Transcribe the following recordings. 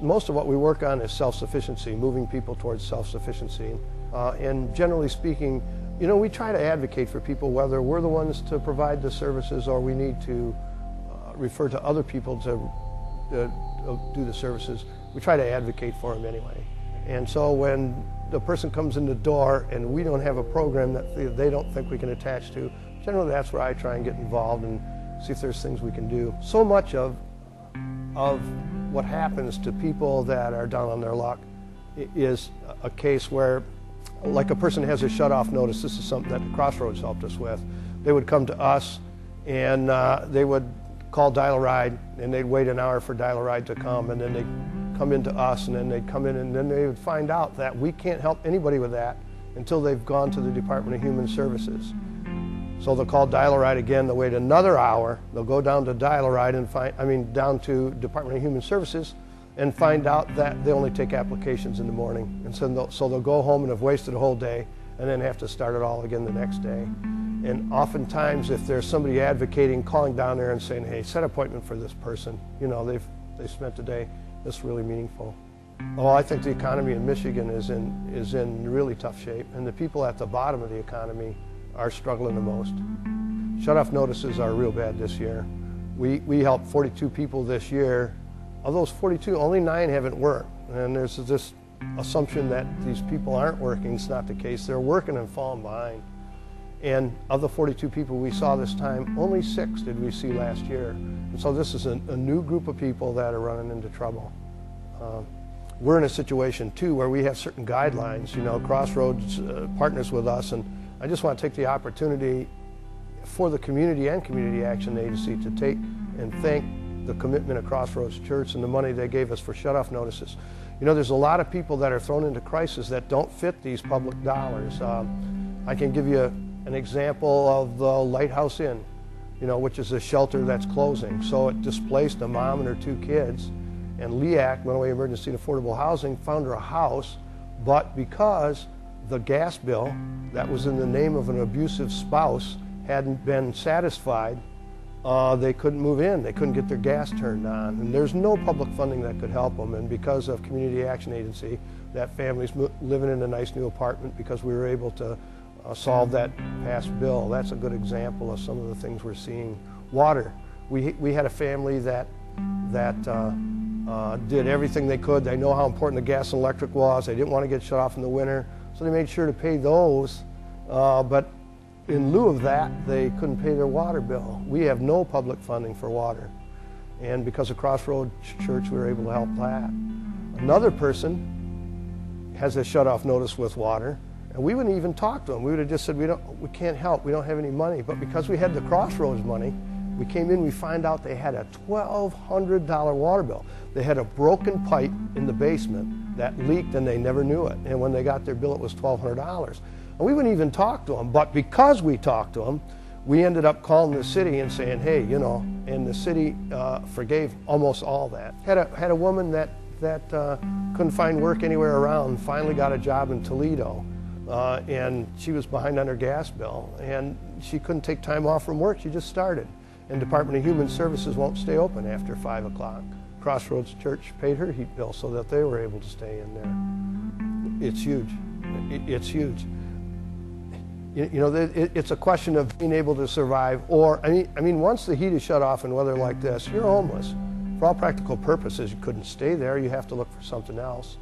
Most of what we work on is self-sufficiency, moving people towards self-sufficiency. And generally speaking, you know, we try to advocate for people, whether we're the ones to provide the services or we need to refer to other people to do the services. We try to advocate for them anyway. And so when the person comes in the door and we don't have a program that they don't think we can attach to, generally that's where I try and get involved and see if there's things we can do. So much of what happens to people that are down on their luck is a case where, like a person has a shut-off notice. This is something that the Crossroads helped us with. They would come to us and they would call Dial-A-Ride, and they'd wait an hour for Dial-A-Ride to come, and then they'd come into us, and then they'd come in, and then they would find out that we can't help anybody with that until they've gone to the Department of Human Services. So they'll call Dial-A-Ride again, they'll wait another hour, they'll go down to Dial-A-Ride and down to Department of Human Services and find out that they only take applications in the morning. And so they'll go home and have wasted a whole day and then have to start it all again the next day. And oftentimes, if there's somebody advocating, calling down there and saying, hey, set an appointment for this person, you know, they've spent a day, that's really meaningful. Oh, I think the economy in Michigan is in really tough shape, and the people at the bottom of the economy are struggling the most. Shut-off notices are real bad this year. We helped 42 people this year. Of those 42, only 9 haven't worked. And there's this assumption that these people aren't working. It's not the case. They're working and falling behind. And of the 42 people we saw this time, only 6 did we see last year. And so this is a new group of people that are running into trouble. We're in a situation too where we have certain guidelines. You know, Crossroads partners with us, and I just want to take the opportunity for the community and Community Action Agency to take and thank the commitment of Crossroads Church and the money they gave us for shut-off notices. You know, there's a lot of people that are thrown into crisis that don't fit these public dollars. I can give you an example of the Lighthouse Inn, you know, which is a shelter that's closing. So it displaced a mom and her 2 kids, and LEAC, Lenawee Emergency and Affordable Housing, found her a house, but because the gas bill that was in the name of an abusive spouse hadn't been satisfied, they couldn't move in. They couldn't get their gas turned on. And there's no public funding that could help them. And because of Community Action Agency, that family's living in a nice new apartment because we were able to solve that past bill. That's a good example of some of the things we're seeing. Water. We had a family that did everything they could. They know how important the gas and electric was. They didn't want to get shut off in the winter, so they made sure to pay those. But in lieu of that, they couldn't pay their water bill. We have no public funding for water. And because of Crossroads Church, we were able to help that. Another person has a shut-off notice with water, and we wouldn't even talk to them. We would have just said, we can't help, we don't have any money. But because we had the Crossroads money, we came in, we find out they had a $1,200 water bill. They had a broken pipe in the basement that leaked and they never knew it. And when they got their bill, it was $1,200. And we wouldn't even talk to them, but because we talked to them, we ended up calling the city and saying, hey, you know, and the city forgave almost all that. Had a woman that couldn't find work anywhere around, finally got a job in Toledo, and she was behind on her gas bill, and she couldn't take time off from work, she just started. And Department of Human Services won't stay open after 5 o'clock. Crossroads Church paid her heat bill so that they were able to stay in there. It's huge. It's huge. You know, it's a question of being able to survive, or, I mean, once the heat is shut off in weather like this, you're homeless. For all practical purposes, you couldn't stay there. You have to look for something else.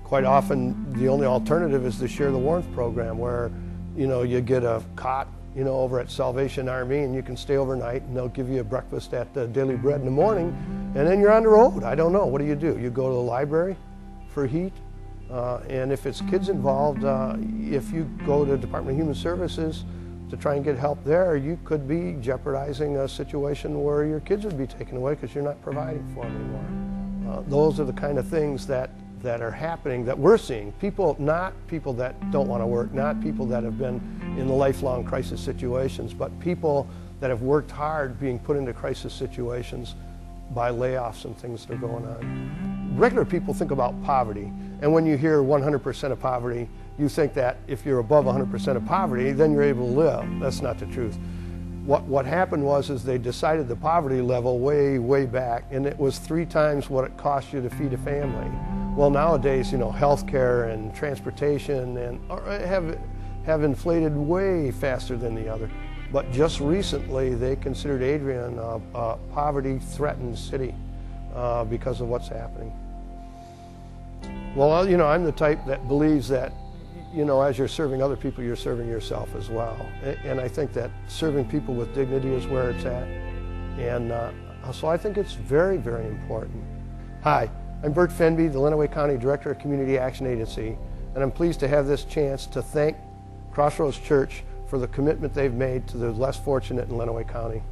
Quite often, the only alternative is the Share the Warmth program, where, you know, you get a cot, you know, over at Salvation Army, and you can stay overnight, and they'll give you a breakfast at Daily Bread in the morning, and then you're on the road. I don't know. What do? You go to the library for heat. And if it's kids involved, if you go to Department of Human Services to try and get help there, you could be jeopardizing a situation where your kids would be taken away because you're not providing for them anymore. Those are the kind of things that are happening, that we're seeing. People, not people that don't want to work, not people that have been in the lifelong crisis situations, but people that have worked hard being put into crisis situations by layoffs and things that are going on. Regular people think about poverty, and when you hear 100% of poverty, you think that if you're above 100% of poverty, then you're able to live. That's not the truth. What happened was they decided the poverty level way back, and it was 3 times what it cost you to feed a family. Well, nowadays, you know, healthcare and transportation have inflated way faster than the other. But just recently, they considered Adrian a poverty-threatened city because of what's happening. Well, you know, I'm the type that believes that, you know, as you're serving other people, you're serving yourself as well. And I think that serving people with dignity is where it's at. And so I think it's very, very important. Hi, I'm Burt Fenby, the Lenawee County Director of Community Action Agency, and I'm pleased to have this chance to thank Crossroads Church for the commitment they've made to the less fortunate in Lenawee County.